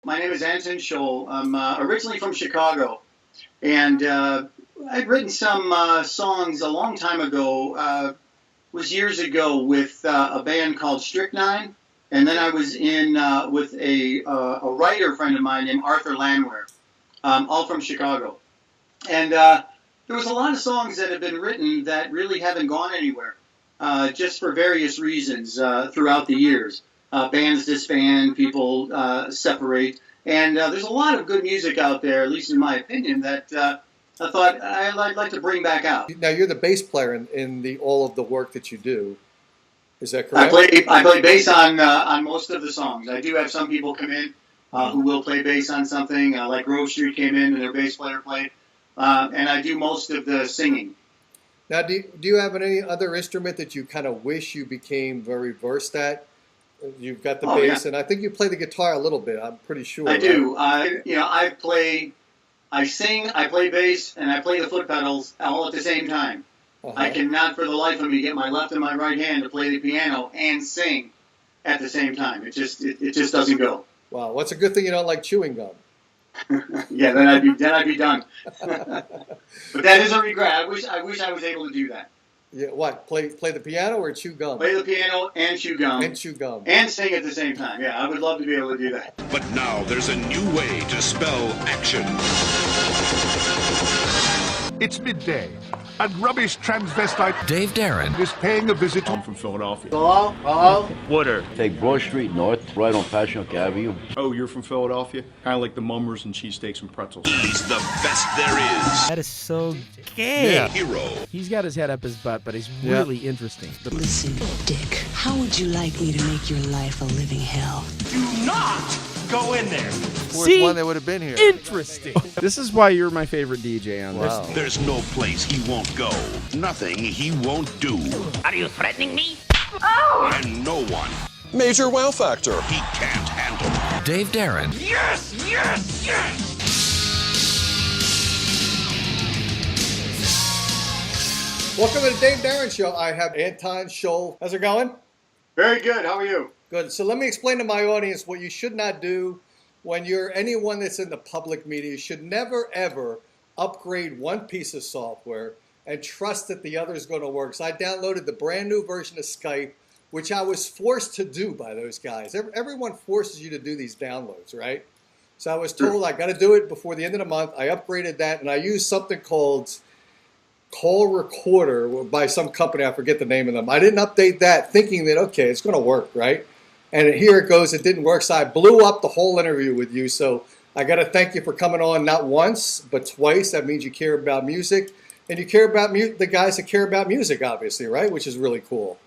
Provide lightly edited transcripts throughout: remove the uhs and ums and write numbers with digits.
My name is Anton Scholl. I'm originally from Chicago, and I'd written some songs a long time ago. Was years ago with a band called Strychnine, and then I was in with a writer friend of mine named Arthur Landwehr, all from Chicago. And there was a lot of songs that have been written that really haven't gone anywhere, just for various reasons throughout the years. Bands disband, people separate, and there's a lot of good music out there, at least in my opinion, that I thought I'd like to bring back out. Now you're the bass player in the all of the work that you do. Is that I correct? play bass on most of the songs. I do have some people come in who will play bass on something, like Grove Street came in and their bass player played, and I do most of the singing. Now, do you have any other instrument that you kind of wish you became very versed at? You've got the bass, yeah. And I think you play the guitar a little bit. I'm pretty sure. I do. I sing, I play bass, and I play the foot pedals all at the same time. I cannot, for the life of me, get my left and my right hand to play the piano and sing at the same time. It just doesn't go. Wow, well, it's a good thing you don't like chewing gum. Yeah, then I'd be done. But that is a regret. I wish I was able to do that. Yeah, what? Play the piano or chew gum? Play the piano and chew gum. And chew gum. And sing at the same time. Yeah, I would love to be able to do that. But now there's a new way to spell action. It's midday, and rubbish transvestite Dave Darin is paying a visit. I'm from Philadelphia. Hello? Hello? Wooder. Take Broad Street North, right on Passyunk Avenue. Oh, you're from Philadelphia? Kind of like the mummers and cheesesteaks and pretzels. He's the best there is. That is so gay. Yeah. Hero. He's got his head up his butt, but he's really interesting. Listen, Dick, how would you like me to make your life a living hell? Do not go in there. See? One that would have been here. Interesting. This is why you're my favorite DJ on this. There's no place he won't go. Nothing he won't do. Are you threatening me? And no one Major wow factor he can't handle. Dave Darin. Yes, yes, yes! Welcome to the Dave Darin Show. I have Anton Scholl. How's it going? Very good. How are you? Good. So let me explain to my audience what you should not do when you're anyone that's in the public media. You should never, ever upgrade one piece of software and trust that the other is going to work. So I downloaded the brand new version of Skype, which I was forced to do by those guys. Everyone forces you to do these downloads, right? So I was told I got to do it before the end of the month. I upgraded that, and I used something called Call Recorder by some company. I forget the name of them. I didn't update that thinking that, okay, it's going to work, right? And here it goes. It didn't work. So I blew up the whole interview with you. So I got to thank you for coming on not once, but twice. That means you care about music. And you care about the guys that care about music, obviously, right? Which is really cool.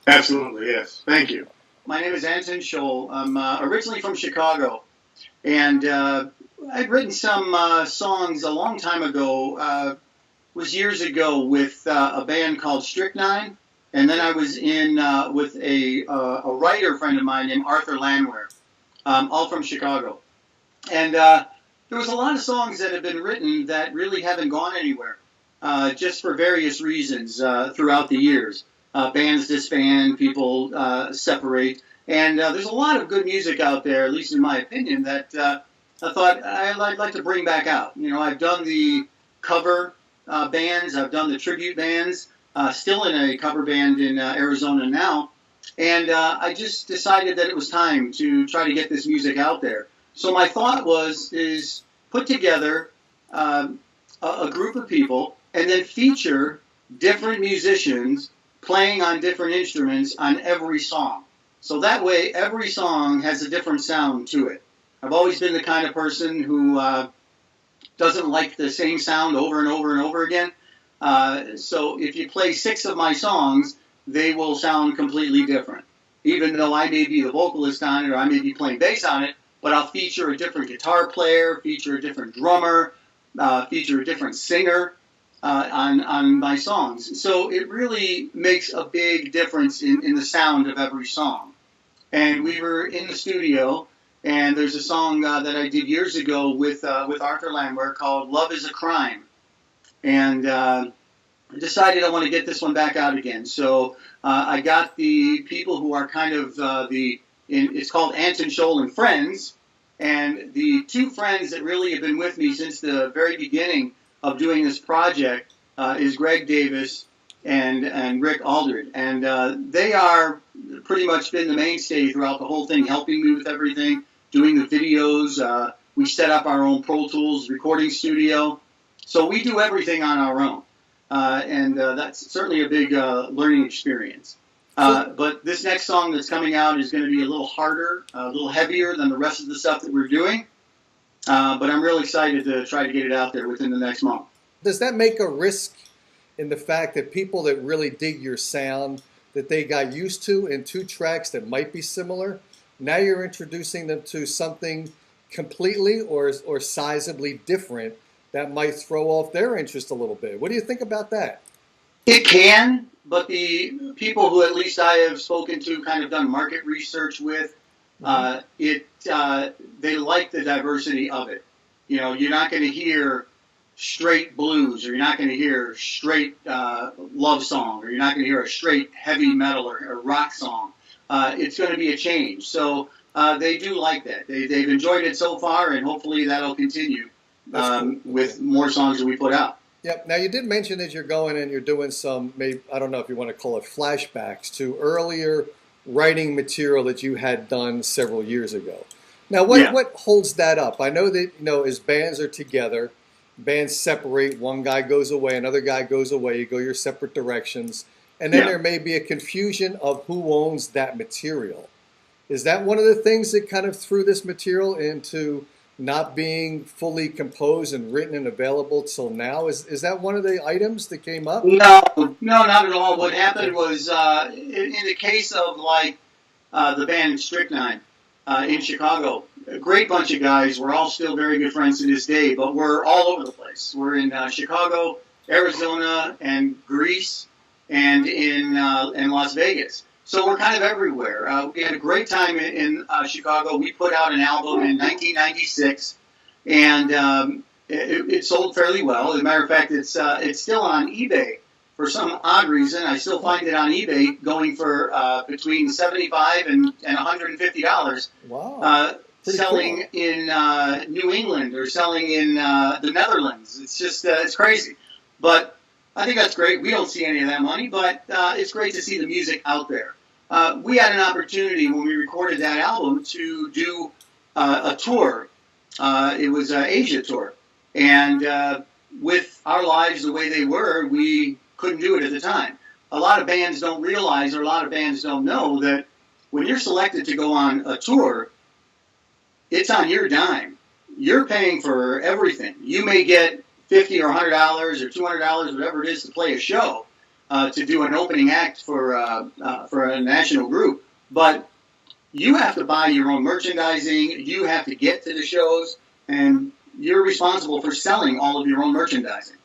Absolutely, yes. Thank you. My name is Anton Scholl. I'm originally from Chicago. And I'd written some songs a long time ago. Was years ago with a band called Strychnine. And then I was in with a writer friend of mine named Arthur Landwehr, all from Chicago. And there was a lot of songs that have been written that really haven't gone anywhere, just for various reasons throughout the years. Bands disband, people separate. And there's a lot of good music out there, at least in my opinion, that I thought I'd like to bring back out. You know, I've done the cover bands, I've done the tribute bands. Still in a cover band in Arizona now, and I just decided that it was time to try to get this music out there. So my thought is put together a group of people and then feature different musicians playing on different instruments on every song. So that way every song has a different sound to it. I've always been the kind of person who doesn't like the same sound over and over and over again. So if you play 6 of my songs, they will sound completely different. Even though I may be the vocalist on it or I may be playing bass on it, but I'll feature a different guitar player, feature a different drummer, feature a different singer on my songs. So it really makes a big difference in the sound of every song. And we were in the studio, and there's a song that I did years ago with Arthur Landwehr called Love is a Crime. And I decided I want to get this one back out again. So I got the people who are kind of it's called Anton Scholl and Friends, And the two friends that really have been with me since the very beginning of doing this project is Greg Davis and Rick Aldred. And they are pretty much been the mainstay throughout the whole thing, helping me with everything, doing the videos. We set up our own Pro Tools recording studio. So we do everything on our own. And that's certainly a big learning experience. But this next song that's coming out is going to be a little harder, a little heavier than the rest of the stuff that we're doing. But I'm real excited to try to get it out there within the next month. Does that make a risk in the fact that people that really dig your sound, that they got used to in two tracks that might be similar, now you're introducing them to something completely or sizably different that might throw off their interest a little bit? What do you think about that? It can, but the people who at least I have spoken to, kind of done market research with, they like the diversity of it. You know, you're not going to hear straight blues, or you're not going to hear straight love song, or you're not going to hear a straight heavy metal or rock song. It's going to be a change. So they do like that. They've enjoyed it so far, and hopefully that'll continue with more songs that we put out. Yep. Now, you did mention that you're going and you're doing some, maybe, I don't know if you want to call it flashbacks to earlier writing material that you had done several years ago. Now, what holds that up? I know that, you know, as bands are together, bands separate, one guy goes away, another guy goes away, you go your separate directions, and then there may be a confusion of who owns that material. Is that one of the things that kind of threw this material into not being fully composed and written and available till now? Is that one of the items that came up? No, not at all. What happened was, in the case of like the band Strychnine in Chicago, a great bunch of guys. We're all still very good friends to this day, but we're all over the place. We're in Chicago, Arizona, and Greece, and in Las Vegas. So we're kind of everywhere. We had a great time in Chicago. We put out an album in 1996, and it sold fairly well. As a matter of fact, it's still on eBay for some odd reason. I still find it on eBay going for between $75 and $150. Wow! Selling cool. In New England or selling in the Netherlands. It's just it's crazy, but I think that's great. We don't see any of that money, but it's great to see the music out there. We had an opportunity when we recorded that album to do a tour. It was an Asia tour. And with our lives the way they were, we couldn't do it at the time. A lot of bands don't realize, or a lot of bands don't know, that when you're selected to go on a tour, it's on your dime. You're paying for everything. You may get $50 or $100 or $200, whatever it is, to play a show, to do an opening act for a national group. But you have to buy your own merchandising. You have to get to the shows, and you're responsible for selling all of your own merchandising.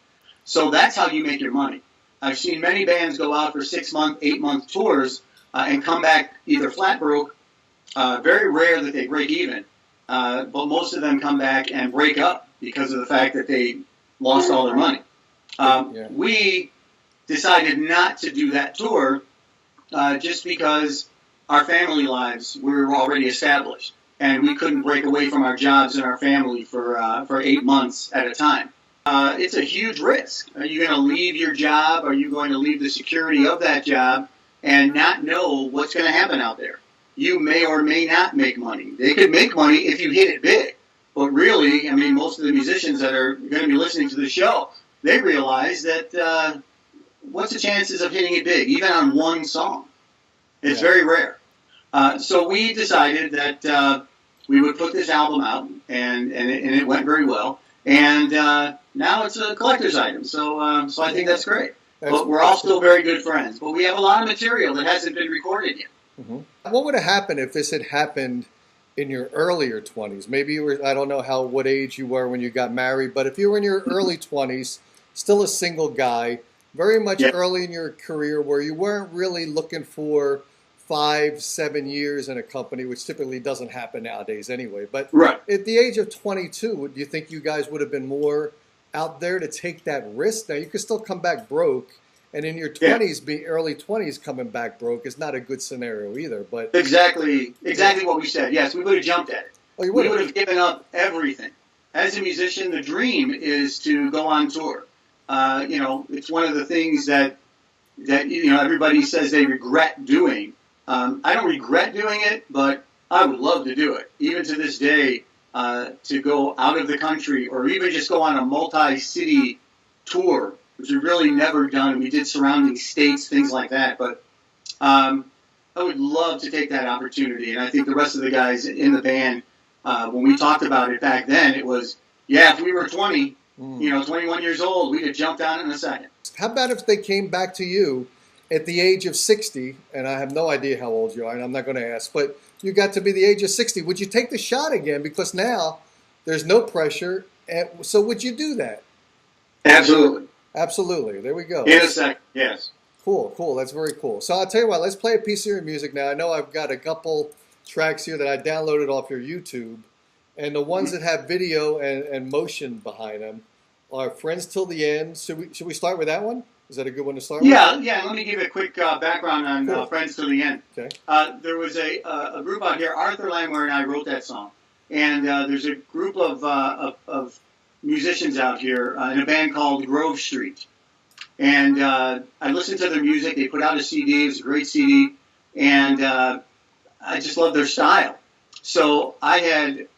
So that's how you make your money. I've seen many bands go out for 6-month, 8-month tours and come back either flat broke. Very rare that they break even, but most of them come back and break up because of the fact that they lost all their money. We decided not to do that tour just because our family lives were already established, and we couldn't break away from our jobs and our family for 8 months at a time. It's a huge risk. Are you going to leave your job? Are you going to leave the security of that job and not know what's going to happen out there? You may or may not make money. They could make money if you hit it big. But really, I mean, most of the musicians that are going to be listening to the show, they realize that what's the chances of hitting it big, even on one song? It's very rare. So we decided that we would put this album out, and it went very well. And now it's a collector's item. So I think that's great. But we're all still very good friends. But we have a lot of material that hasn't been recorded yet. Mm-hmm. What would have happened if this had happened in your earlier 20s? Maybe you were, I don't know what age you were when you got married, but if you were in your early 20s, still a single guy, very much early in your career where you weren't really looking for 5-7 years in a company, which typically doesn't happen nowadays anyway. But at the age of 22, do you think you guys would have been more out there to take that risk? Now, you could still come back broke. And in your 20s, early 20s, coming back broke is not a good scenario either. But exactly what we said. Yes, we would have jumped at it. Oh, you we would would have given up everything. As a musician, the dream is to go on tour. It's one of the things that everybody says they regret doing. I don't regret doing it, but I would love to do it. Even to this day, to go out of the country or even just go on a multi-city tour, which we've really never done. We did surrounding states, things like that. But I would love to take that opportunity. And I think the rest of the guys in the band, when we talked about it back then, it was, if we were 20, 21 years old, we'd have jumped on it in a second. How about if they came back to you at the age of 60, and I have no idea how old you are, and I'm not going to ask, but you got to be the age of 60. Would you take the shot again? Because now there's no pressure. So would you do that? Absolutely. Absolutely. There we go. In a second, yes. Cool. That's very cool. So I'll tell you what, let's play a piece of your music now. I know I've got a couple tracks here that I downloaded off your YouTube, and the ones that have video and motion behind them are Friends Till the End. Should we start with that one? Is that a good one to start with? Yeah. Let me give you a quick background on Friends Till the End. Okay. There was a group out here, Arthur Langmuir and I wrote that song. And there's a group of musicians out here in a band called Grove Street. And I listened to their music. They put out a CD. It was a great CD. And I just love their style. So I had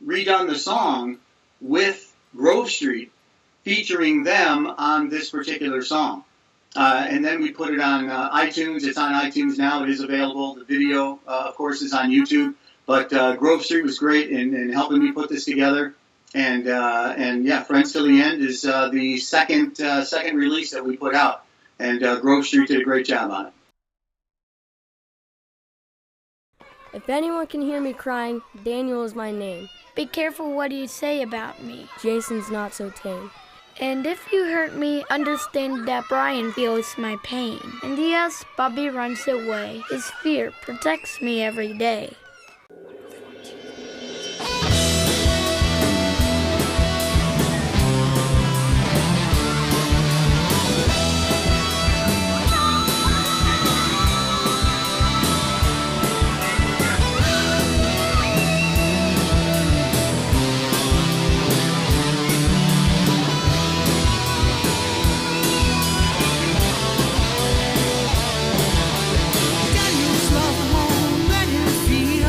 redone the song with Grove Street, featuring them on this particular song. And then we put it on iTunes. It's on iTunes now. It is available. The video, of course, is on YouTube. But Grove Street was great in helping me put this together. And Friends Till the End is the second release that we put out. And Grove Street did a great job on it. If anyone can hear me crying, Daniel is my name. Be careful what you say about me. Jason's not so tame. And if you hurt me, understand that Brian feels my pain. And yes, Bobby runs away. His fear protects me every day. Daniel's love won't let him feel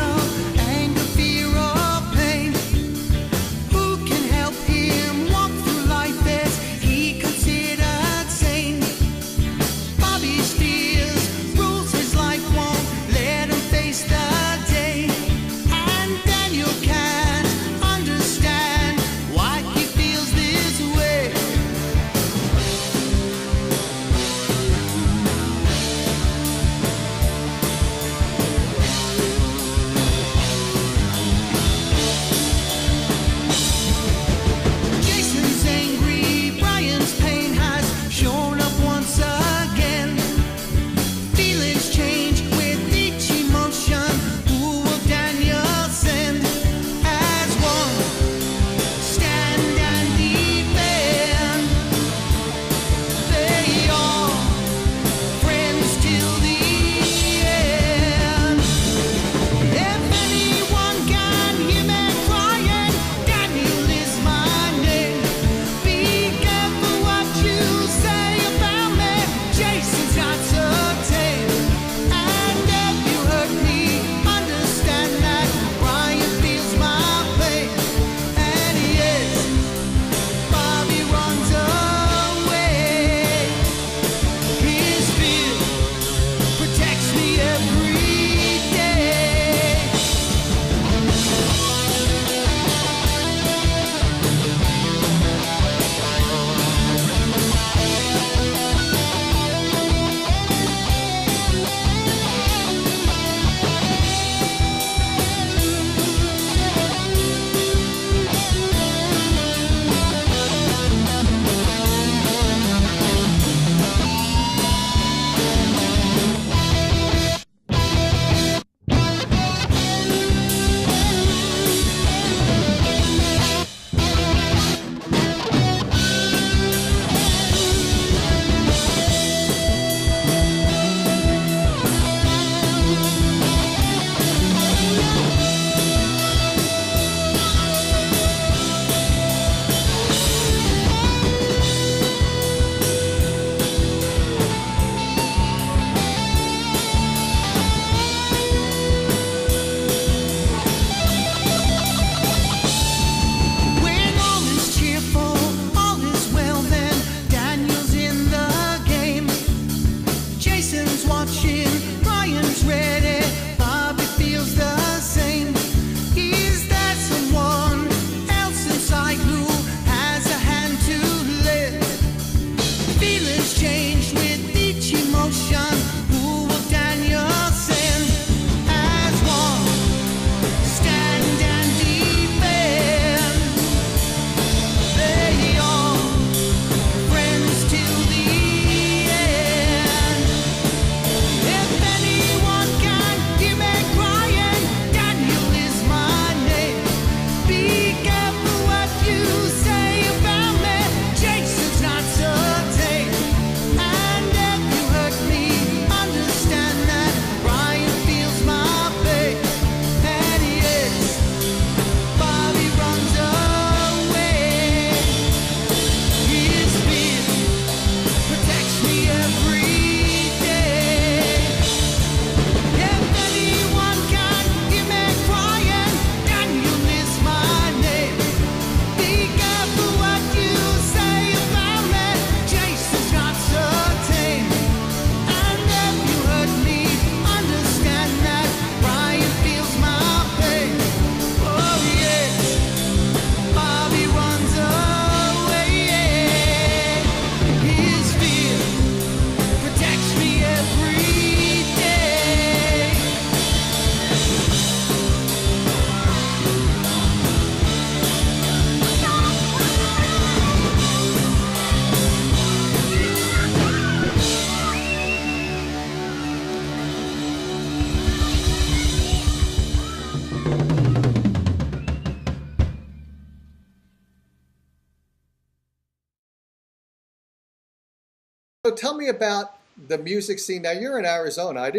So tell me about the music scene. Now you're in Arizona. I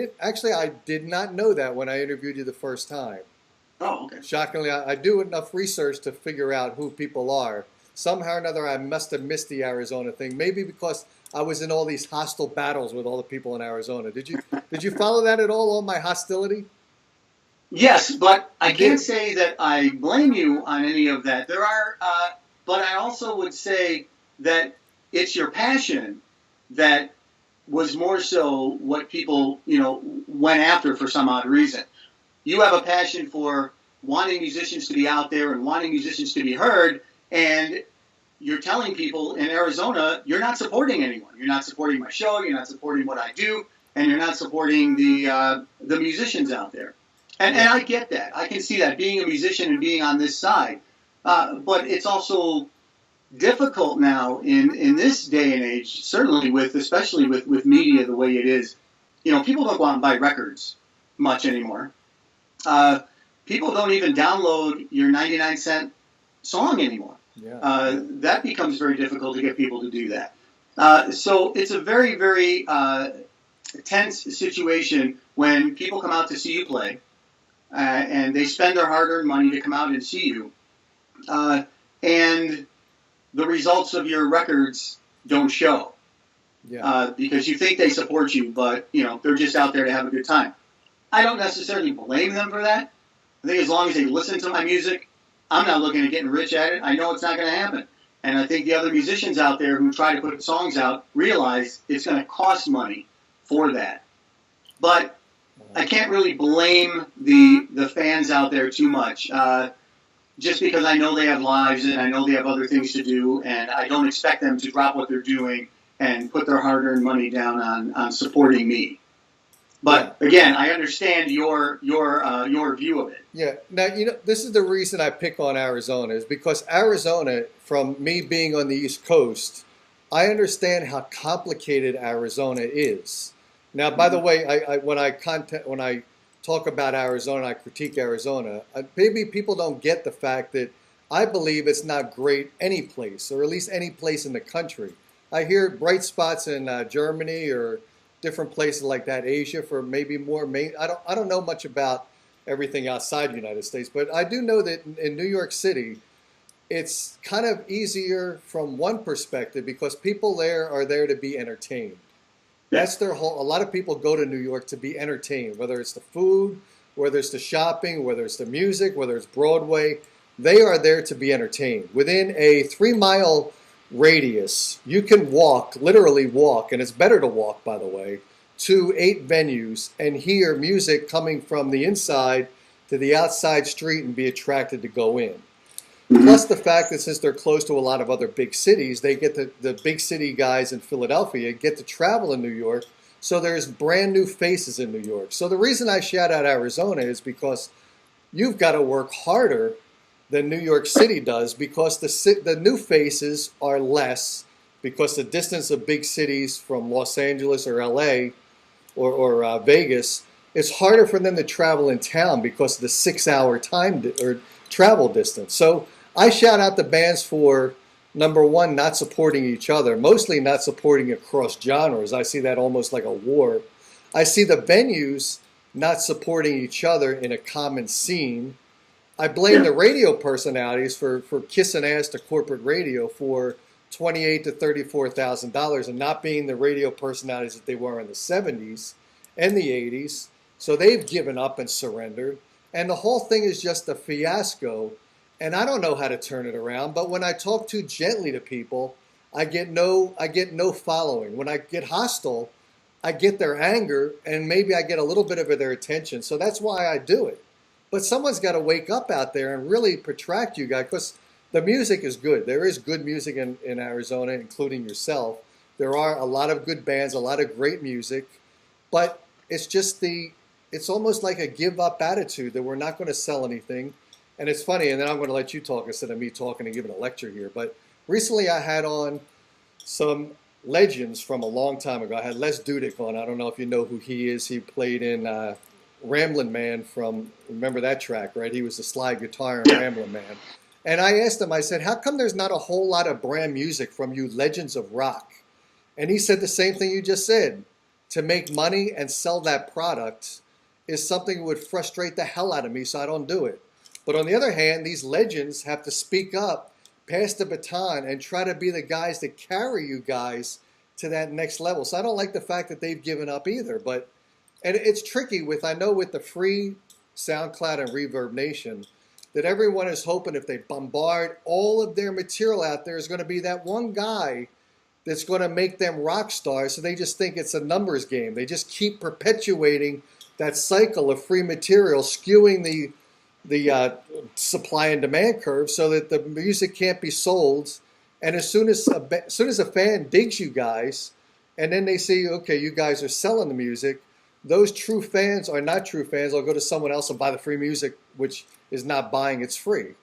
did not know that when I interviewed you the first time. Oh, okay. Shockingly, I do enough research to figure out who people are. Somehow or another, I must have missed the Arizona thing. Maybe because I was in all these hostile battles with all the people in Arizona. Did you follow that at all my hostility? Yes, but I can't say that I blame you on any of that. But I also would say that it's your passion that was more so what people, went after for some odd reason. You have a passion for wanting musicians to be out there and wanting musicians to be heard, and you're telling people in Arizona, you're not supporting anyone. You're not supporting my show, you're not supporting what I do, and you're not supporting the musicians out there. And I get that. I can see that, being a musician and being on this side. But it's also difficult now in this day and age, certainly especially with media the way it is. People don't go out and buy records much anymore. People don't even download your 99-cent song anymore. Yeah. That becomes very difficult to get people to do that. So it's a very, very tense situation when people come out to see you play, and they spend their hard-earned money to come out and see you, and the results of your records don't show. Yeah. Because you think they support you, but they're just out there to have a good time. I don't necessarily blame them for that. I think as long as they listen to my music, I'm not looking at getting rich at it. I know it's not going to happen. And I think the other musicians out there who try to put songs out realize it's going to cost money for that. But I can't really blame the fans out there too much. Just because I know they have lives and I know they have other things to do, and I don't expect them to drop what they're doing and put their hard-earned money down on supporting me. But again, I understand your view of it. Yeah. Now, this is the reason I pick on Arizona, is because Arizona, from me being on the East Coast, I understand how complicated Arizona is. Now, by the way, when I talk about Arizona, I critique Arizona. Maybe people don't get the fact that I believe it's not great any place, or at least any place in the country. I hear bright spots in Germany or different places like that, Asia, for maybe more. I don't know much about everything outside the United States, but I do know that in New York City, it's kind of easier from one perspective because people there are there to be entertained. That's their whole. A lot of people go to New York to be entertained, whether it's the food, whether it's the shopping, whether it's the music, whether it's Broadway. They are there to be entertained. Within a 3-mile radius, you can literally walk, and it's better to walk, by the way, to 8 venues and hear music coming from the inside to the outside street and be attracted to go in. Plus the fact that since they're close to a lot of other big cities, they get the big city guys in Philadelphia get to travel in New York, so there's brand new faces in New York. So the reason I shout out Arizona is because you've got to work harder than New York City does, because the new faces are less, because the distance of big cities from Los Angeles or LA or Vegas, it's harder for them to travel in town because of the 6-hour travel distance. So I shout out the bands for, number one, not supporting each other, mostly not supporting across genres. I see that almost like a war. I see the venues not supporting each other in a common scene. I blame the radio personalities for kissing ass to corporate radio for $28,000 to $34,000 and not being the radio personalities that they were in the 70s and the 80s. So they've given up and surrendered. And the whole thing is just a fiasco. And I don't know how to turn it around. But when I talk too gently to people, I get no following. When I get hostile, I get their anger, and maybe I get a little bit of their attention. So that's why I do it. But someone's got to wake up out there and really protract you guys, because the music is good. There is good music in Arizona, including yourself. There are a lot of good bands, a lot of great music. But it's just it's almost like a give-up attitude that we're not going to sell anything. And it's funny, and then I'm going to let you talk instead of me talking and giving a lecture here. But recently I had on some legends from a long time ago. I had Les Dudek on. I don't know if you know who he is. He played in Ramblin' Man remember that track, right? He was the slide guitar in Ramblin' Man. And I asked him, I said, how come there's not a whole lot of brand music from you legends of rock? And he said the same thing you just said. To make money and sell that product is something that would frustrate the hell out of me, so I don't do it. But on the other hand, these legends have to speak up, pass the baton, and try to be the guys that carry you guys to that next level. So I don't like the fact that they've given up either. And it's tricky I know with the free SoundCloud and Reverb Nation, that everyone is hoping if they bombard all of their material out there is going to be that one guy that's going to make them rock stars. So they just think it's a numbers game. They just keep perpetuating that cycle of free material, skewing the supply and demand curve so that the music can't be sold. And as soon as a fan digs you guys, and then they see, okay, you guys are selling the music, those true fans are not true fans. They'll go to someone else and buy the free music, which is not buying, it's free.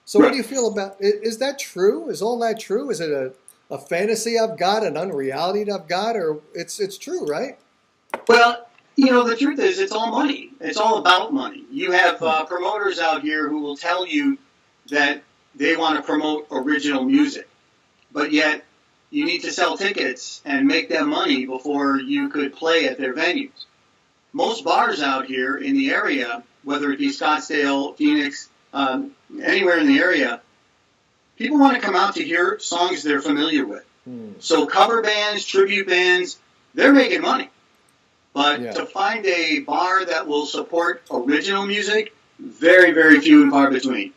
So what do you feel about, is that true? Is all that true? Is it a fantasy I've got, an unreality I've got, or it's true, right? Well, the truth is it's all money. It's all about money. You have promoters out here who will tell you that they want to promote original music, but yet you need to sell tickets and make them money before you could play at their venues. Most bars out here in the area, whether it be Scottsdale, Phoenix, anywhere in the area, people want to come out to hear songs they're familiar with. So cover bands, tribute bands, they're making money. But to find a bar that will support original music, very, very few and far between.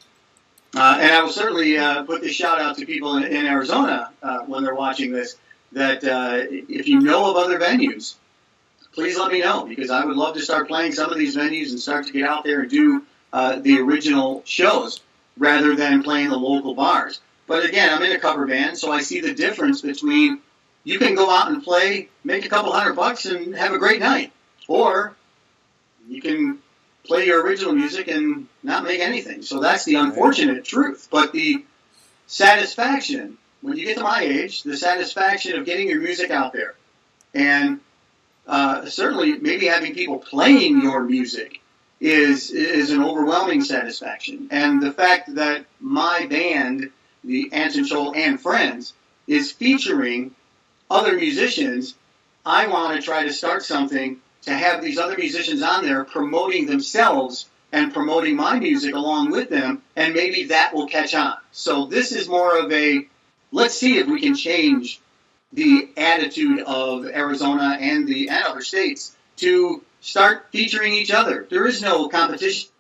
And I will certainly put this shout out to people in Arizona when they're watching this, that if you know of other venues, please let me know, because I would love to start playing some of these venues and start to get out there and do the original shows rather than playing the local bars. But again, I'm in a cover band, so I see the difference between you can go out and play, make a couple $100 and have a great night, or you can play your original music and not make anything. So that's the unfortunate truth. But the satisfaction, when you get to my age, the satisfaction of getting your music out there, and certainly maybe having people playing your music is an overwhelming satisfaction. And the fact that my band, the Anton Scholl and Friends, is featuring other musicians, I want to try to start something to have these other musicians on there promoting themselves and promoting my music along with them, and maybe that will catch on. So this is more of a, let's see if we can change the attitude of Arizona and other states to start featuring each other. There is no competition.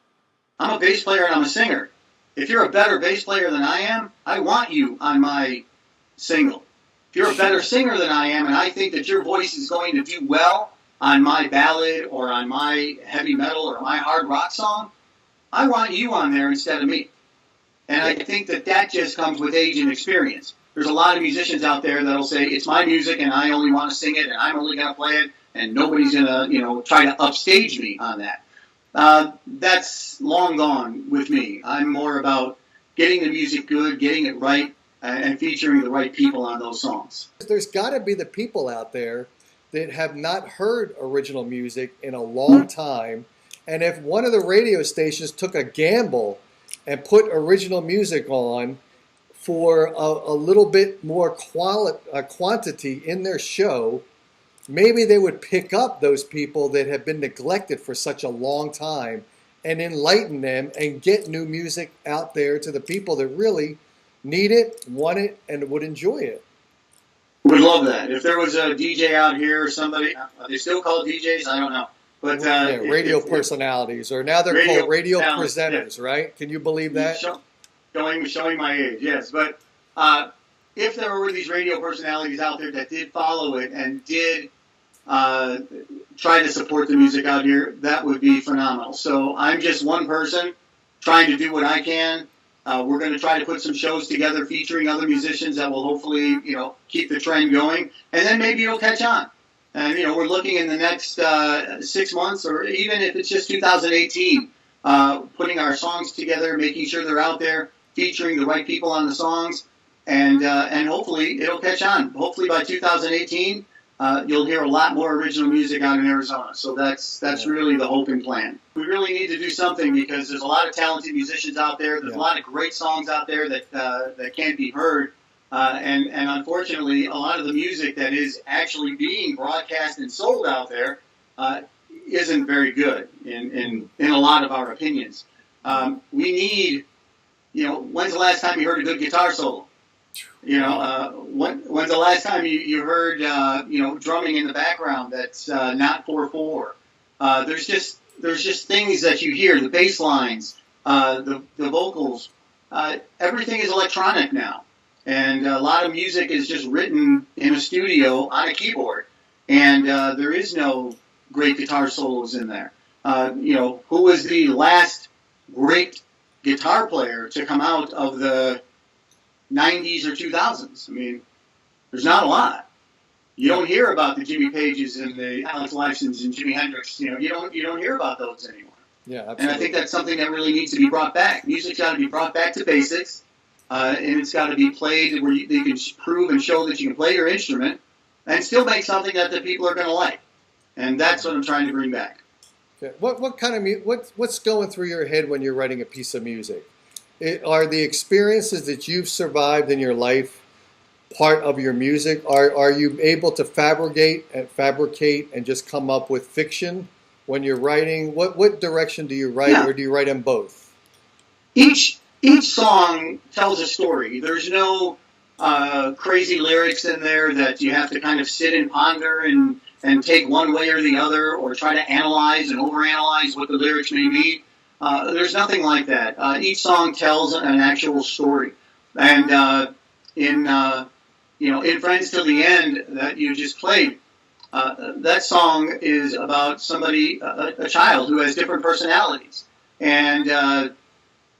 I'm a bass player and I'm a singer. If you're a better bass player than I am, I want you on my single. If you're a better singer than I am, and I think that your voice is going to do well on my ballad or on my heavy metal or my hard rock song, I want you on there instead of me. And I think that just comes with age and experience. There's a lot of musicians out there that'll say, it's my music and I only want to sing it and I'm only going to play it and nobody's going to, try to upstage me on that. That's long gone with me. I'm more about getting the music good, getting it right, and featuring the right people on those songs. There's got to be the people out there that have not heard original music in a long time, and if one of the radio stations took a gamble and put original music on for a little bit more quantity in their show, maybe they would pick up those people that have been neglected for such a long time and enlighten them and get new music out there to the people that really need it, want it, and would enjoy it. Would love that. If there was a DJ out here or somebody, are they still called DJs? I don't know. But radio personalities, or now they're called radio presenters, right? Can you believe that? Showing my age, yes. But if there were these radio personalities out there that did follow it and did try to support the music out here, that would be phenomenal. So I'm just one person trying to do what I can. We're going to try to put some shows together featuring other musicians that will hopefully, keep the trend going. And then maybe it'll catch on. And, we're looking in the next 6 months, or even if it's just 2018, putting our songs together, making sure they're out there, featuring the right people on the songs, and hopefully it'll catch on. Hopefully by 2018, you'll hear a lot more original music out in Arizona. So that's really the hope and plan. We really need to do something because there's a lot of talented musicians out there. There's a lot of great songs out there that can't be heard. And unfortunately, a lot of the music that is actually being broadcast and sold out there isn't very good in a lot of our opinions. We need, when's the last time you heard a good guitar solo? When's the last time you heard, drumming in the background that's not 4/4? There's just things that you hear, the bass lines, the vocals. Everything is electronic now. And a lot of music is just written in a studio on a keyboard. And there is no great guitar solos in there. Who was the last great guitar player to come out of the 90s or 2000s? I mean, there's not a lot. You don't hear about the Jimmy Pages and the Alex Lifesons and Jimi Hendrix. You don't hear about those anymore. Yeah, absolutely. And I think that's something that really needs to be brought back. Music's got to be brought back to basics, and it's got to be played where you can prove and show that you can play your instrument and still make something that the people are going to like. And that's what I'm trying to bring back. Okay. What kind of what's going through your head when you're writing a piece of music? Are the experiences that you've survived in your life part of your music? Are you able to fabricate and just come up with fiction when you're writing? What direction do you write, or do you write them both? Each song tells a story. There's no crazy lyrics in there that you have to kind of sit and ponder and take one way or the other, or try to analyze and overanalyze what the lyrics may mean. There's nothing like that. Each song tells an actual story. And in Friends Till the End that you just played, that song is about somebody, a child who has different personalities. And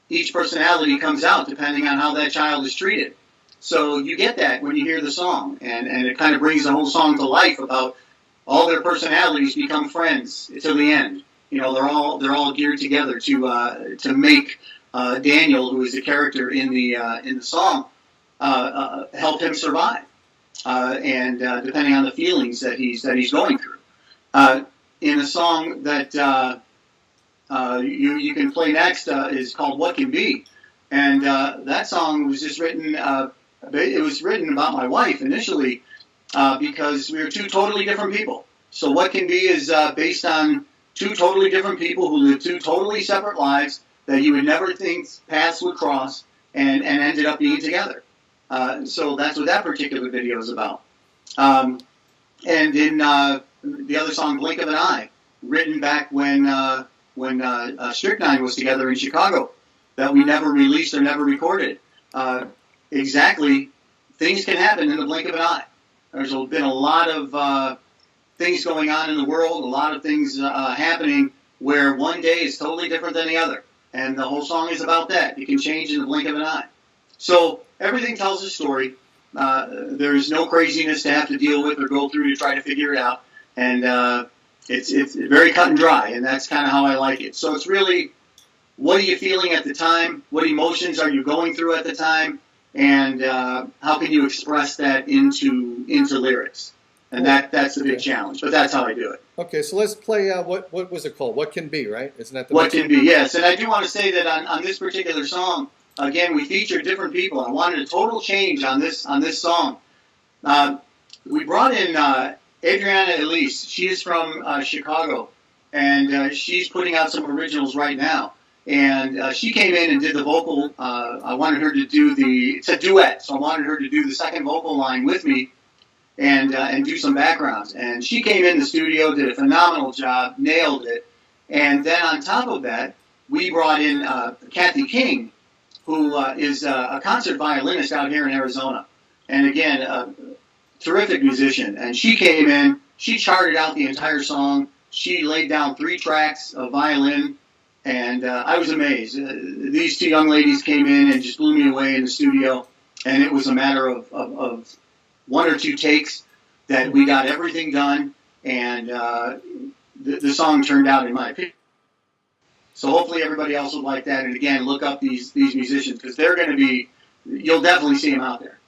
each personality comes out depending on how that child is treated. So you get that when you hear the song. And it kind of brings the whole song to life about all their personalities become friends till the end. They're all geared together to make Daniel, who is the character in the song, help him survive, and depending on the feelings that he's going through. In a song that you can play next is called "What Can Be," and that song was just written. It was written about my wife initially because we were two totally different people. So "What Can Be" is based on two totally different people who live two totally separate lives that you would never think paths would cross, and ended up being together. So that's what that particular video is about. And in the other song, "Blink of an Eye," written back when Strychnine was together in Chicago, that we never released or never recorded. Exactly, things can happen in the blink of an eye. There's been a lot of things going on in the world, a lot of things happening where one day is totally different than the other. And the whole song is about that. It can change in the blink of an eye. So everything tells a story. There's no craziness to have to deal with or go through to try to figure it out. And it's very cut and dry, and that's kind of how I like it. So it's really, what are you feeling at the time? What emotions are you going through at the time? And how can you express that into lyrics? And that's the big challenge, but that's how I do it. Okay, so let's play, what was it called? "What Can Be," right? Isn't that the What Can Be, yes. And I do want to say that on this particular song, again, we featured different people. I wanted a total change on this song. We brought in Adriana Elise. She is from Chicago, and she's putting out some originals right now. And she came in and did the vocal. I wanted her to do it's a duet, so I wanted her to do the second vocal line with me and do some backgrounds. And she came in the studio, did a phenomenal job, nailed it. And then on top of that, we brought in Kathy King, who is a concert violinist out here in Arizona. And again, a terrific musician. And she came in, she charted out the entire song. She laid down 3 tracks of violin. And I was amazed. These two young ladies came in and just blew me away in the studio. And it was a matter of 1 or 2 takes that we got everything done. And the song turned out, in my opinion. So hopefully everybody else will like that. And again, look up these musicians, because they're going to be, you'll definitely see them out there.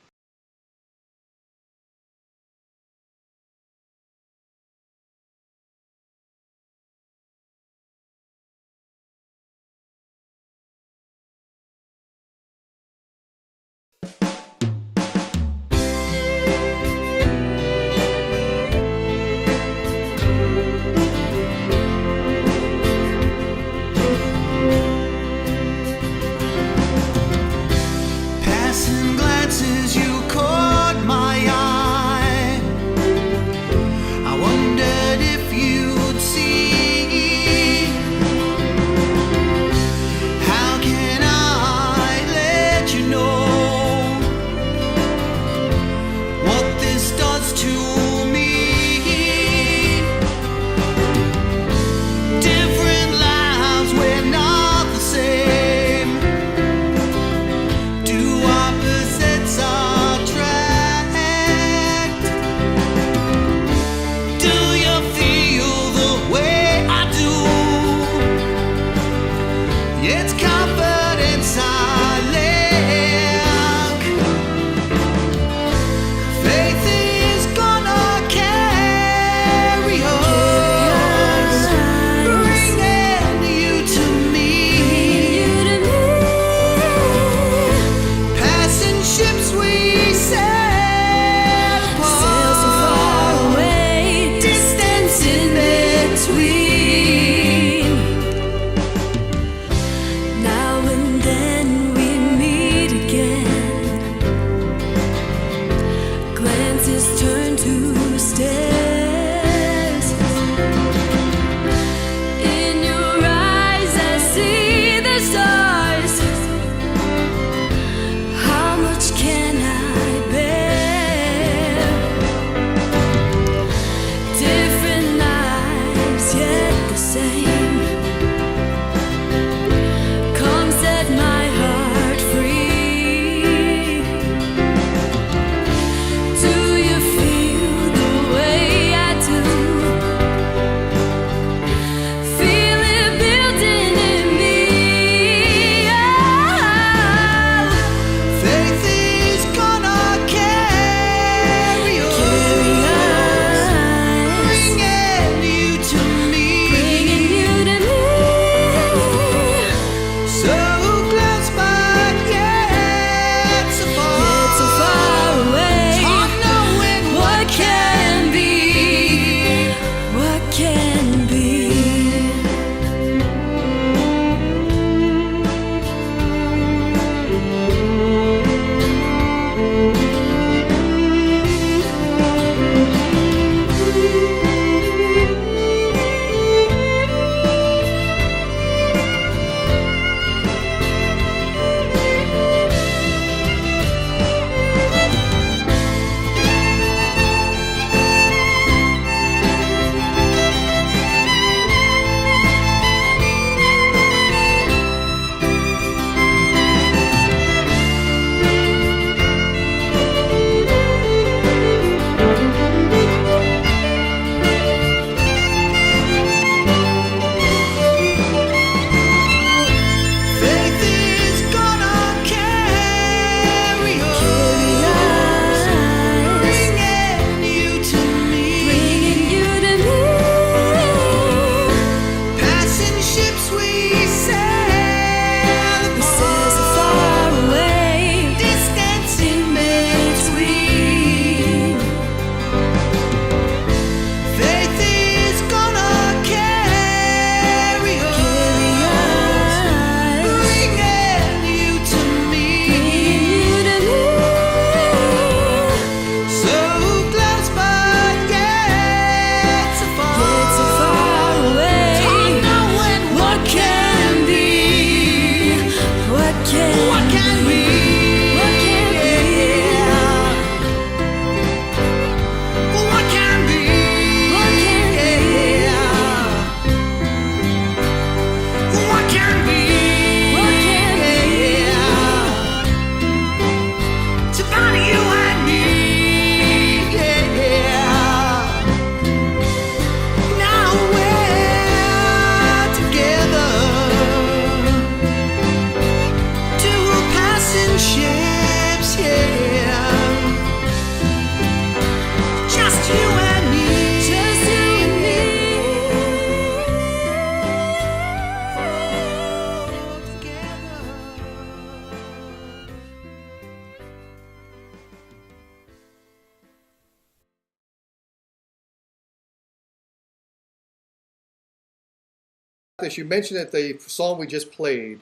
As you mentioned that the song we just played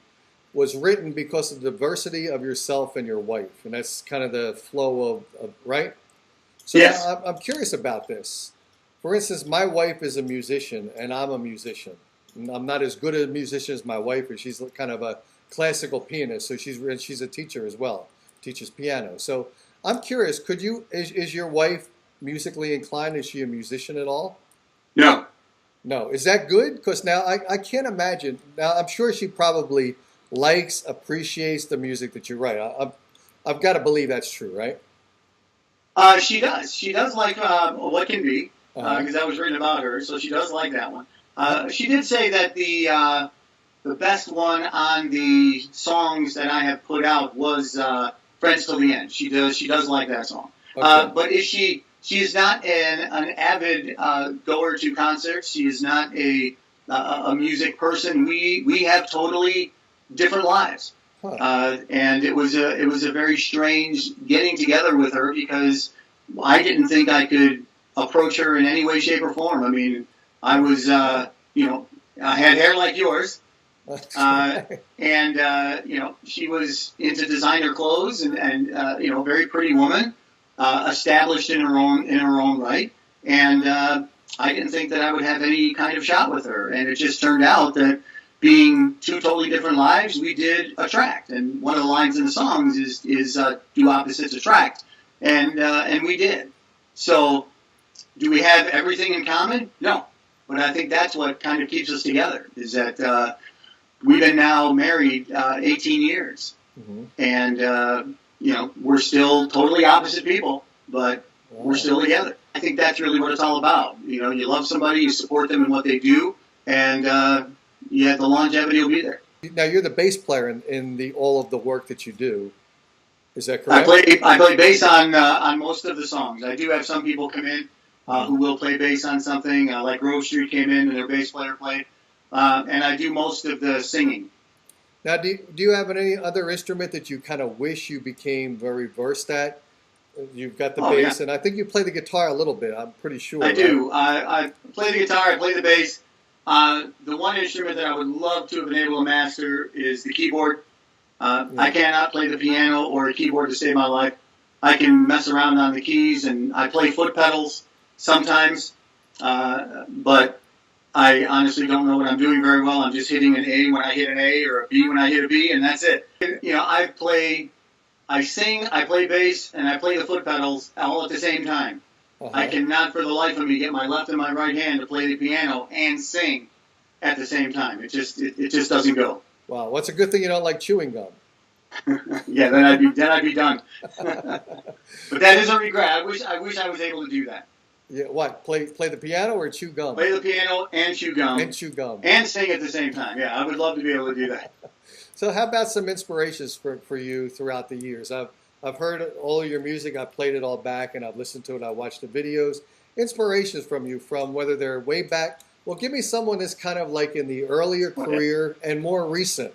was written because of the diversity of yourself and your wife, and that's kind of the flow of right? So yes. I'm curious about this. For instance, my wife is a musician, and I'm a musician. I'm not as good a musician as my wife, but she's kind of a classical pianist, so she's a teacher as well, teaches piano. So I'm curious, is your wife musically inclined? Is she a musician at all? No. No. Is that good? Because now I can't imagine. Now, I'm sure she probably likes, appreciates the music that you write. I've got to believe that's true, right? She does. She does like What Can Be, because that was written about her, so she does like that one. She did say that the best one on the songs that I have put out was Friends Till the End. She does like that song. Okay. But she is not an avid goer to concerts. She is not a music person. We have totally different lives. And it was a very strange getting together with her because I didn't think I could approach her in any way, shape, or form. I mean, I was, I had hair like yours, and she was into designer clothes and very pretty woman, established in her own right, and I didn't think that I would have any kind of shot with her, and it just turned out that, being two totally different lives, we did attract. And one of the lines in the songs is do opposites attract. And we did. So do we have everything in common? No. But I think that's what kind of keeps us together, is that we've been now married 18 years. Mm-hmm. And, we're still totally opposite people, but we're still together. I think that's really what it's all about. You love somebody, you support them in what they do, and the longevity will be there. Now, you're the bass player in all of the work that you do. Is that correct? I play bass on most of the songs. I do have some people come in who will play bass on something, like Grove Street came in and their bass player played. And I do most of the singing. Now, do you have any other instrument that you kind of wish you became very versed at? You've got the bass, and I think you play the guitar a little bit, I'm pretty sure. I do. I play the guitar, I play the bass. The one instrument that I would love to have been able to master is the keyboard. I cannot play the piano or a keyboard to save my life. I can mess around on the keys, and I play foot pedals sometimes, but I honestly don't know what I'm doing very well. I'm just hitting an A when I hit an A or a B when I hit a B, and that's it. I sing, I play bass, and I play the foot pedals all at the same time. I cannot for the life of me get my left and my right hand to play the piano and sing at the same time. It just doesn't go. Wow, what's a good thing you don't like chewing gum? Yeah, then I'd be done. But that is a regret. I wish I was able to do that. Yeah, what? Play the piano or chew gum? Play the piano and chew gum. And chew gum. And sing at the same time. Yeah, I would love to be able to do that. So how about some inspirations for you throughout the years? I've heard all of your music. I've played it all back, and I've listened to it. I watched the videos. Inspirations from you, from whether they're way back. Well, give me someone that's kind of like in the earlier career and more recent.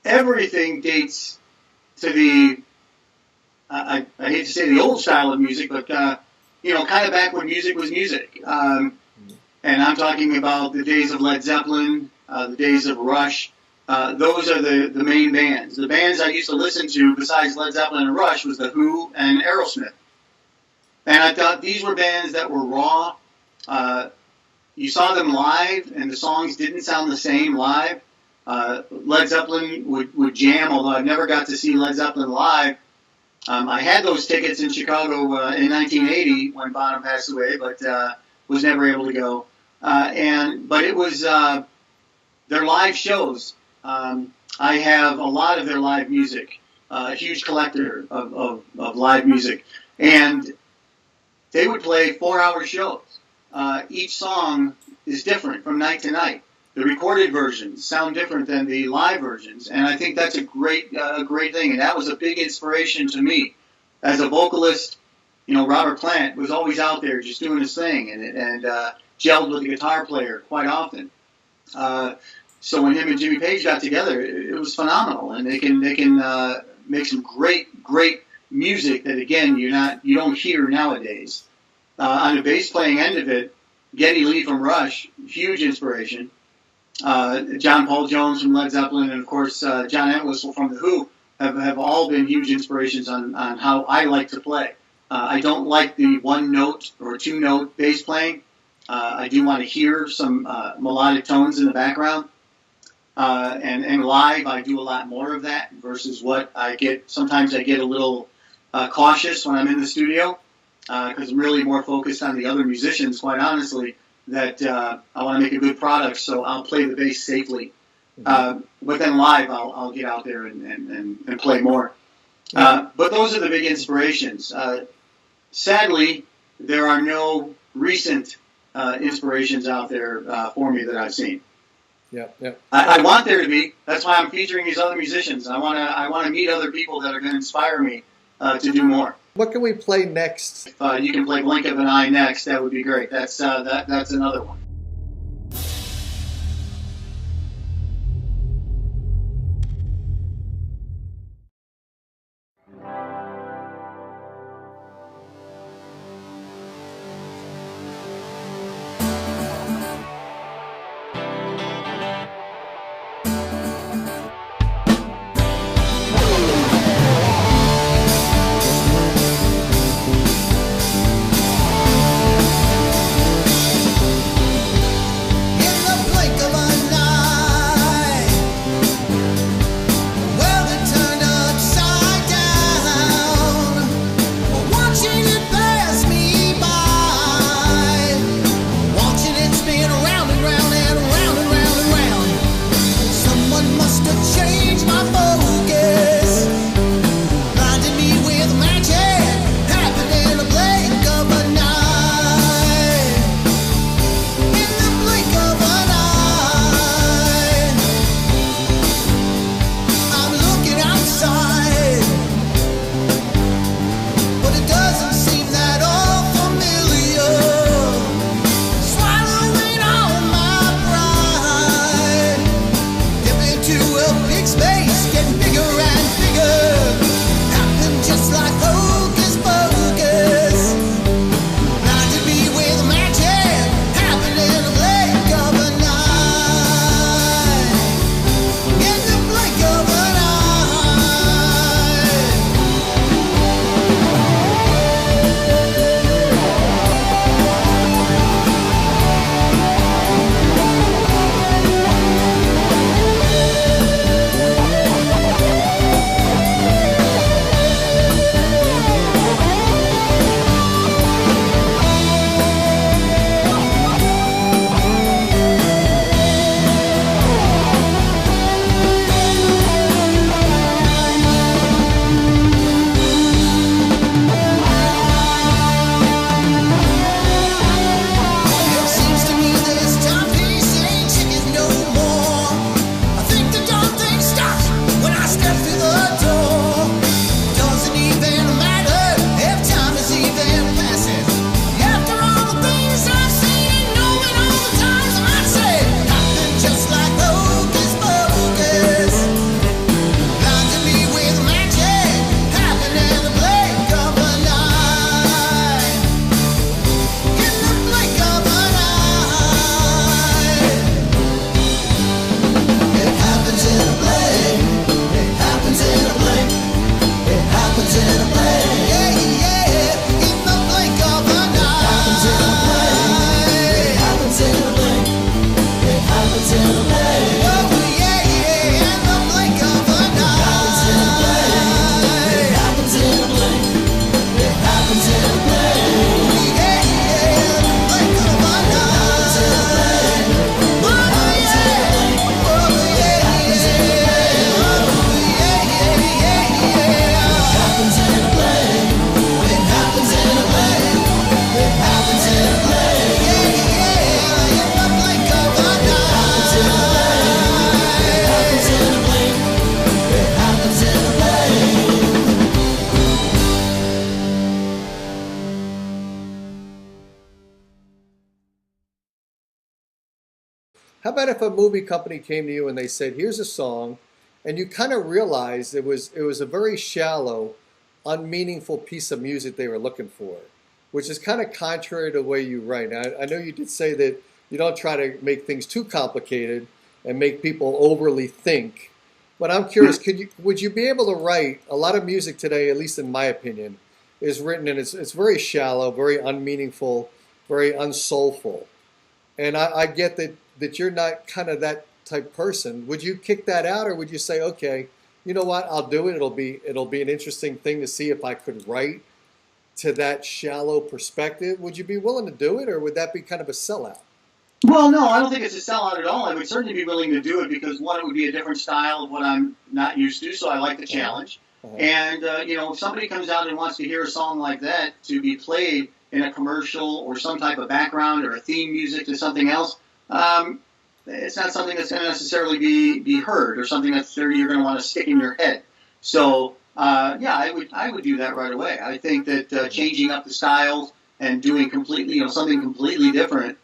Everything dates to the, I hate to say the old style of music, but, kind of back when music was music. And I'm talking about the days of Led Zeppelin, the days of Rush. Those are the main bands. The bands I used to listen to besides Led Zeppelin and Rush was The Who and Aerosmith. And I thought these were bands that were raw. You saw them live, and the songs didn't sound the same live. Led Zeppelin would jam, although I never got to see Led Zeppelin live. I had those tickets in Chicago in 1980 when Bonham passed away, but was never able to go. But it was their live shows. I have a lot of their live music, a huge collector of live music. And they would play 4-hour shows. Each song is different from night to night. The recorded versions sound different than the live versions, and I think that's a great thing. And that was a big inspiration to me as a vocalist. Robert Plant was always out there just doing his thing, and gelled with the guitar player quite often. So when him and Jimmy Page got together, it was phenomenal, and they can make some great music that again you don't hear nowadays. On the bass playing end of it, Geddy Lee from Rush, huge inspiration. John Paul Jones from Led Zeppelin, and of course John Entwistle from The Who have all been huge inspirations on how I like to play. I don't like the one note or two note bass playing. I do want to hear some melodic tones in the background. And live, I do a lot more of that versus what I get. Sometimes I get a little cautious when I'm in the studio because I'm really more focused on the other musicians, quite honestly, that I want to make a good product, so I'll play the bass safely. But then live, I'll get out there and play more. But those are the big inspirations. Sadly, there are no recent inspirations out there for me that I've seen. Yeah, yeah. I want there to be. That's why I'm featuring these other musicians. I want to meet other people that are going to inspire me to do more. What can we play next? You can play Blink of an Eye next. That would be great. That's another one. How about if a movie company came to you and they said, here's a song, and you kind of realized it was a very shallow, unmeaningful piece of music they were looking for. which is kind of contrary to the way you write. Now, I know you did say that you don't try to make things too complicated and make people overly think. But I'm curious, would you be able to write a lot of music today, at least in my opinion, is written and it's very shallow, very unmeaningful, very unsoulful. And I get that you're not kind of that type person. Would you kick that out, or would you say, okay, you know what, I'll do it. It'll be an interesting thing to see if I could write to that shallow perspective. Would you be willing to do it, or would that be kind of a sellout? Well, no, I don't think it's a sellout at all. I would certainly be willing to do it because, one, it would be a different style of what I'm not used to, so I like the challenge. And, if somebody comes out and wants to hear a song like that to be played in a commercial or some type of background or a theme music to something else, it's not something that's going to necessarily be heard or something that you're going to want to stick in your head. So, I would do that right away. I think that changing up the styles and doing something completely different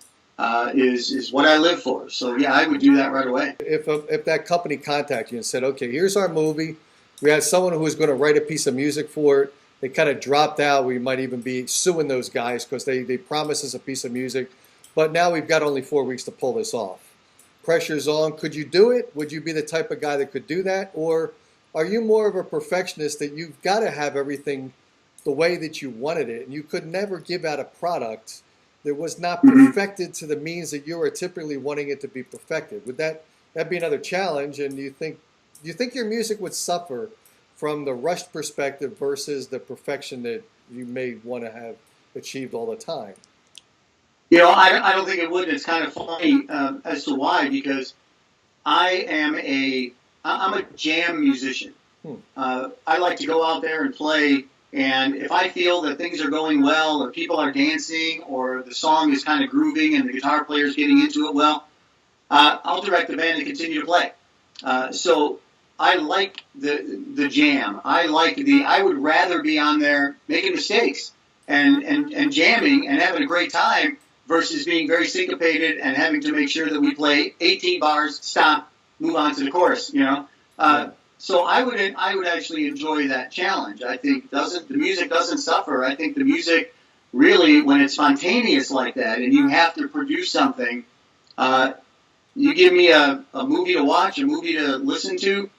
is what I live for. So, yeah, I would do that right away. If that company contacted you and said, okay, here's our movie, we had someone who was going to write a piece of music for it, they kind of dropped out, we might even be suing those guys because they promised us a piece of music, but now we've got only 4 weeks to pull this off. Pressure's on. Could you do it? Would you be the type of guy that could do that? Or are you more of a perfectionist that you've got to have everything the way that you wanted it, and you could never give out a product that was not perfected to the means that you are typically wanting it to be perfected? Would that be another challenge? And do you think your music would suffer from the rushed perspective versus the perfection that you may want to have achieved all the time? I don't think it would. It's kind of funny as to why, because I'm a jam musician. I like to go out there and play, and if I feel that things are going well, or people are dancing, or the song is kind of grooving and the guitar player's getting into it well, I'll direct the band to continue to play. So I like the jam. I would rather be on there making mistakes and jamming and having a great time versus being very syncopated and having to make sure that we play 18 bars, stop, move on to the chorus, So I would actually enjoy that challenge. I think the music doesn't suffer. I think the music really, when it's spontaneous like that and you have to produce something, you give me a movie to watch, a movie to listen to,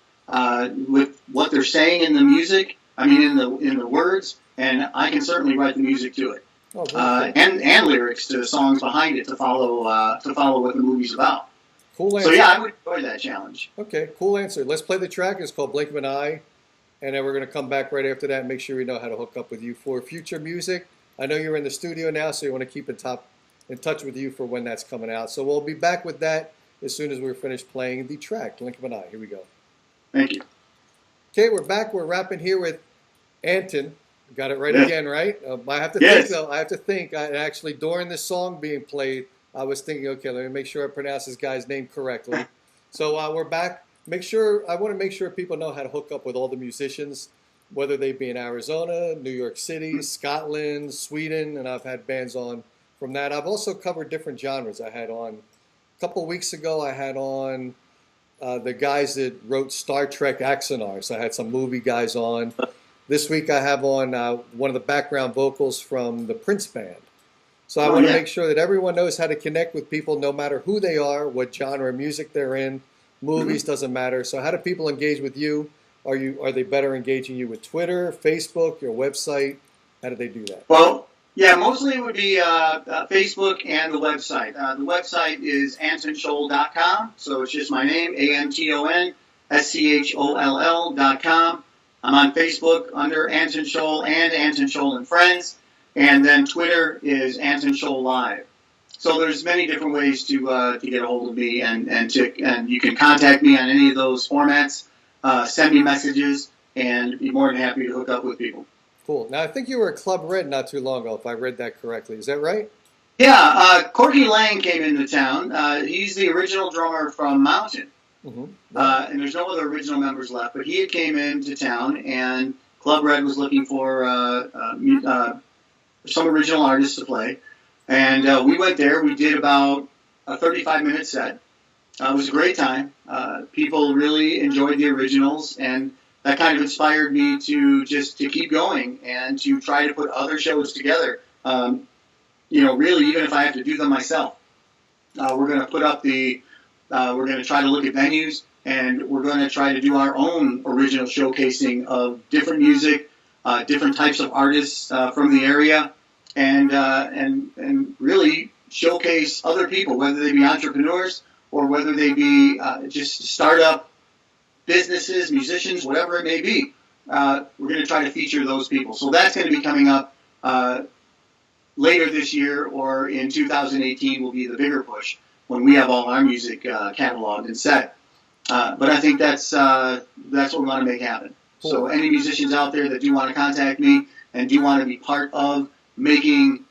with what they're saying in the music, in the words, and I can certainly write the music to it. And lyrics to the songs behind it to follow what the movie's about. Cool answer. So yeah, I would enjoy that challenge. Okay, cool answer. Let's play the track. It's called Blink of an Eye, and then we're going to come back right after that and make sure we know how to hook up with you for future music. I know you're in the studio now, so you want to keep in touch with you for when that's coming out. So we'll be back with that as soon as we're finished playing the track, Blink of an Eye. Here we go. Thank you. Okay, we're back. We're rapping here with Anton. Got it right again, right? I have to think, though. I have to think. Actually, during this song being played, I was thinking, okay, let me make sure I pronounce this guy's name correctly. So we're back. I want to make sure people know how to hook up with all the musicians, whether they be in Arizona, New York City, Scotland, Sweden, and I've had bands on from that. I've also covered different genres. I had on, a couple of weeks ago, I had on the guys that wrote Star Trek Axonar. So I had some movie guys on. This week I have on one of the background vocals from the Prince Band. So I want to make sure that everyone knows how to connect with people no matter who they are, what genre of music they're in. Movies doesn't matter. So how do people engage with you? Are they better engaging you with Twitter, Facebook, your website? How do they do that? Well, yeah, mostly it would be Facebook and the website. The website is antonscholl.com. So it's just my name, ANTONSCHOLL.com. I'm on Facebook under Anton Scholl and Anton Scholl and Friends. And then Twitter is Anton Scholl Live. So there's many different ways to get a hold of me, and you can contact me on any of those formats. Send me messages, and be more than happy to hook up with people. Cool. Now I think you were at Club Red not too long ago, if I read that correctly. Is that right? Yeah. Corky Lang came into town. He's the original drummer from Mountain, and there's no other original members left. But he had came into town, and Club Red was looking for some original artists to play. And we went there. We did about a 35-minute set. It was a great time. People really enjoyed the originals, and that kind of inspired me to keep going and to try to put other shows together. really, even if I have to do them myself. We're going to put up we're going to try to look at venues, and we're going to try to do our own original showcasing of different music, different types of artists from the area, and really showcase other people, whether they be entrepreneurs or whether they be just startup businesses, musicians, whatever it may be. We're going to try to feature those people. So that's going to be coming up later this year, or in 2018 will be the bigger push when we have all our music cataloged and set. But I think that's what we want to make happen. Cool. So any musicians out there that do want to contact me and do want to be part of making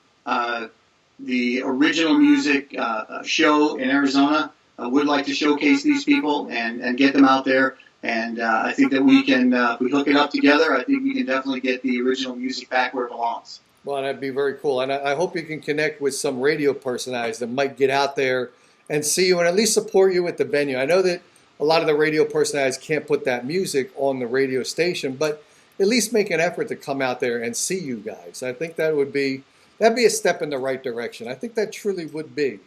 the original music show in Arizona, would like to showcase these people and get them out there. And I think that we can, if we hook it up together, I think we can definitely get the original music back where it belongs. Well, that'd be very cool. And I hope you can connect with some radio personalities that might get out there and see you and at least support you at the venue. I know that a lot of the radio personalities can't put that music on the radio station, but at least make an effort to come out there and see you guys. I think that'd be a step in the right direction. I think that truly would be.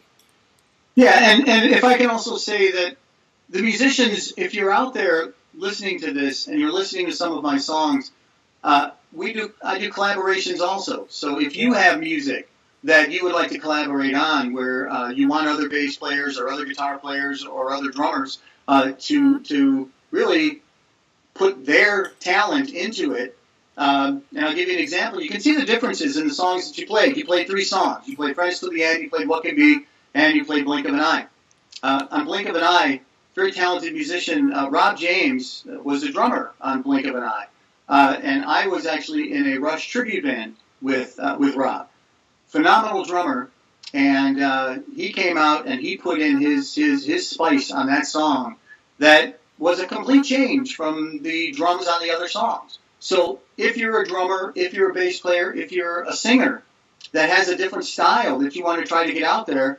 Yeah, and if I can also say that the musicians, if you're out there listening to this and you're listening to some of my songs, I do collaborations also. So if you have music that you would like to collaborate on, where you want other bass players or other guitar players or other drummers to really put their talent into it, and I'll give you an example. You can see the differences in the songs that you played. You played 3 songs. You played Friends to the End, you played What Can Be, and you played Blink of an Eye. On Blink of an Eye, very talented musician, Rob James was a drummer on Blink of an Eye. And I was actually in a Rush tribute band with Rob. Phenomenal drummer, and he came out and he put in his spice on that song that was a complete change from the drums on the other songs. So if you're a drummer, if you're a bass player, if you're a singer that has a different style that you want to try to get out there,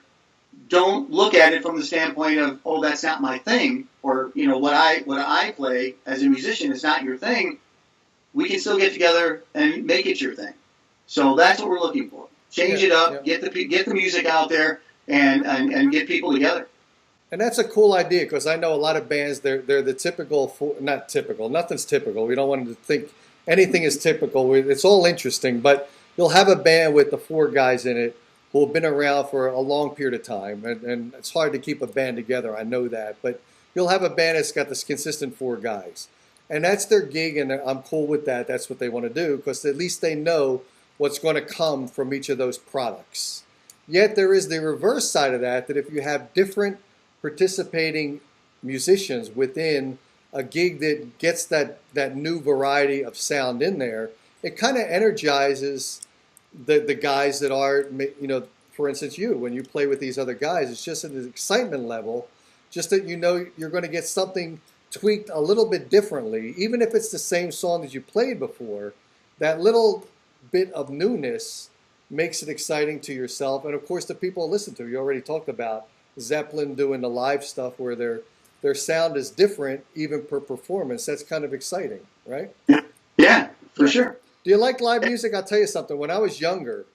don't look at it from the standpoint of, oh, that's not my thing, or what I play as a musician is not your thing. We can still get together and make it your thing. So that's what we're looking for. Change it up, get the music out there, and get people together. And that's a cool idea, because I know a lot of bands, they're the typical, not typical, nothing's typical. We don't want them to think anything is typical. It's all interesting, but you'll have a band with the 4 guys in it who have been around for a long period of time, and it's hard to keep a band together, I know that, but you'll have a band that's got this consistent 4 guys. And that's their gig, and I'm cool with that. That's what they want to do, because at least they know what's going to come from each of those products. Yet there is the reverse side of that if you have different participating musicians within a gig that gets that new variety of sound in there, it kind of energizes the guys that are, for instance, when you play with these other guys, it's just an excitement level, just that you're going to get something tweaked a little bit differently, even if it's the same song that you played before. That little bit of newness makes it exciting to yourself, and of course the people listen to. You already talked about Zeppelin doing the live stuff where their sound is different even per performance. That's kind of exciting, right? Yeah, for sure. Do you like live music? I'll tell you something. When I was younger,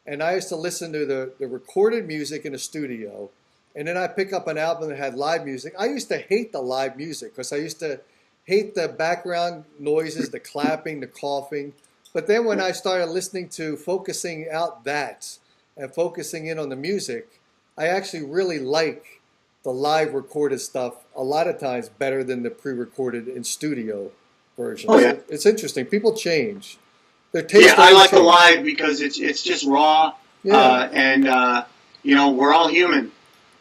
and I used to listen to the recorded music in a studio, and then I pick up an album that had live music, I used to hate the live music because I used to hate the background noises, the clapping, the coughing. But then when I started listening to focusing out that and focusing in on the music, I actually really like the live recorded stuff a lot of times better than the pre-recorded in studio version. Oh, yeah. It's interesting. People change. Their taste I like the live because it's just raw, and we're all human.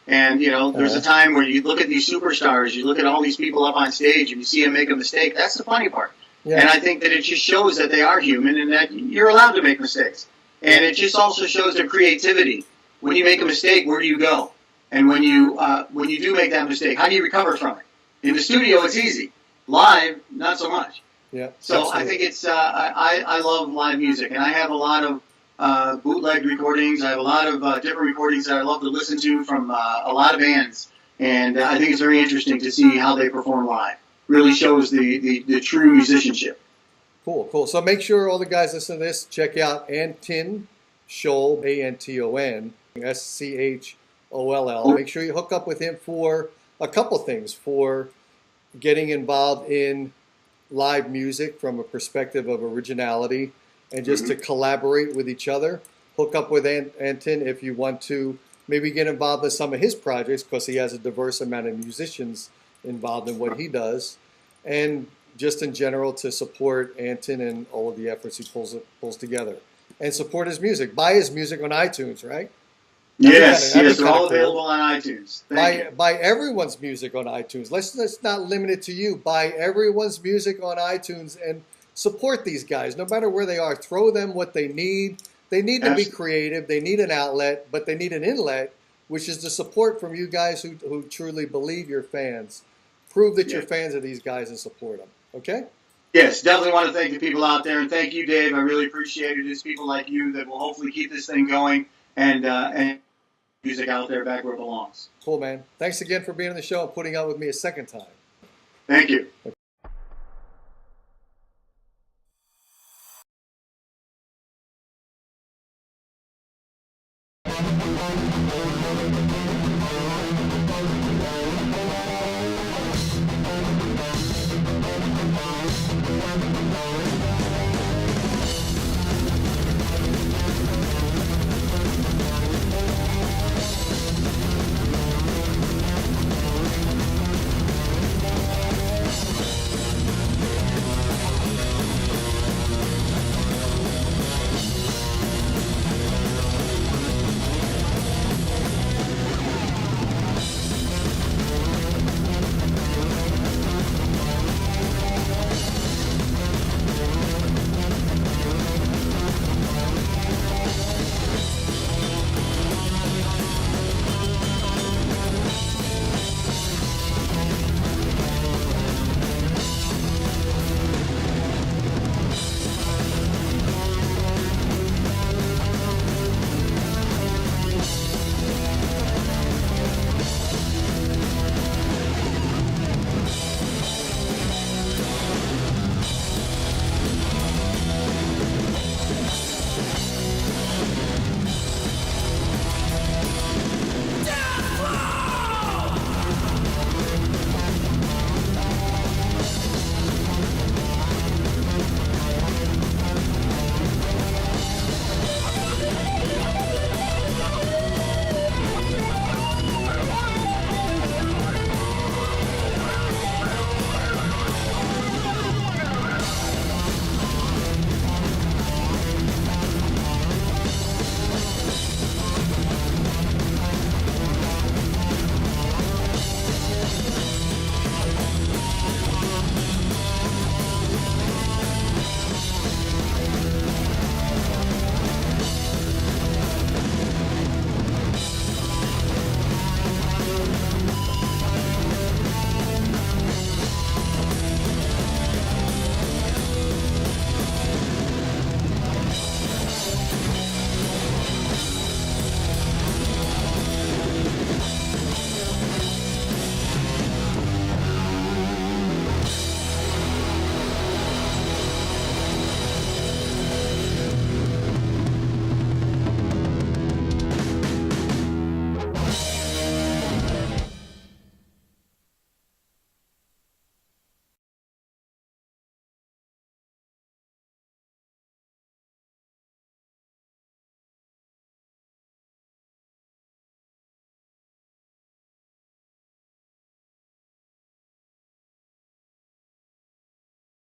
And, there's a time where you look at these superstars, you look at all these people up on stage, and you see them make a mistake. That's the funny part. Yeah. And I think that it just shows that they are human and that you're allowed to make mistakes. And it just also shows their creativity. When you make a mistake, where do you go? And when you do make that mistake, how do you recover from it? In the studio, it's easy. Live, not so much. Yeah. So absolutely. I think it's I love live music, and I have a lot of bootleg recordings. I have a lot of different recordings that I love to listen to from a lot of bands, and I think it's very interesting to see how they perform live. Really shows the true musicianship. Cool. So make sure all the guys listen to this, check out Anton Scholl, Anton Scholl. Make sure you hook up with him for a couple things, for getting involved in live music from a perspective of originality and just to collaborate with each other. Hook up with Anton if you want to maybe get involved in some of his projects, because he has a diverse amount of musicians involved in what he does. And just in general to support Anton and all of the efforts he pulls together. And support his music. Buy his music on iTunes, right? Yes, they're all available on iTunes. Buy everyone's music on iTunes. Let's not limit it to you. Buy everyone's music on iTunes and support these guys, no matter where they are. Throw them what they need. They need to be creative. They need an outlet, but they need an inlet, which is the support from you guys who truly believe you're fans. Prove that you're fans of these guys and support them. Okay? Yes, definitely want to thank the people out there, and thank you, Dave. I really appreciate it. It's people like you that will hopefully keep this thing going and music out there back where it belongs. Cool, man. Thanks again for being on the show and putting out with me a second time. Thank you.